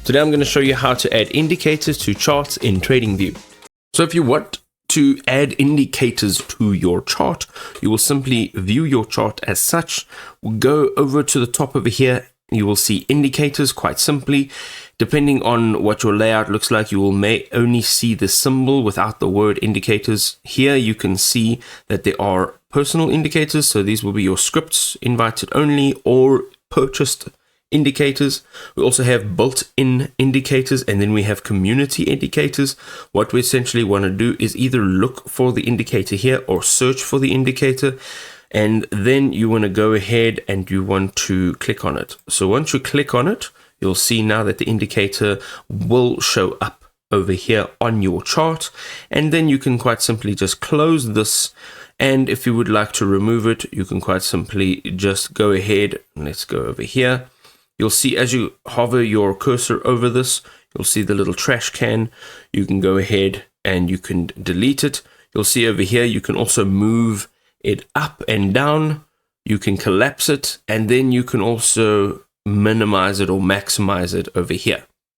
Today I'm going to show you how to add indicators to charts in TradingView. So if you want to add indicators to your chart, you will simply view your chart as such. We'll go over to the top over here. You will see indicators quite simply. Depending on what your layout looks like, you will may only see the symbol without the word indicators. Here you can see that there are personal indicators. So these will be your scripts, invited only or purchased indicators. We also have built-in indicators, and then we have community indicators. What we essentially want to do is either look for the indicator here or search for the indicator, and then you want to go ahead and you want to click on it. So once you click on it, you'll see now that the indicator will show up over here on your chart, and then you can quite simply just close this. And if you would like to remove it, you can quite simply just go ahead. Let's go over here. You'll see as you hover your cursor over this, you'll see the little trash can. You can go ahead and you can delete it. You'll see over here, you can also move it up and down. You can collapse it, and then you can also minimize it or maximize it over here.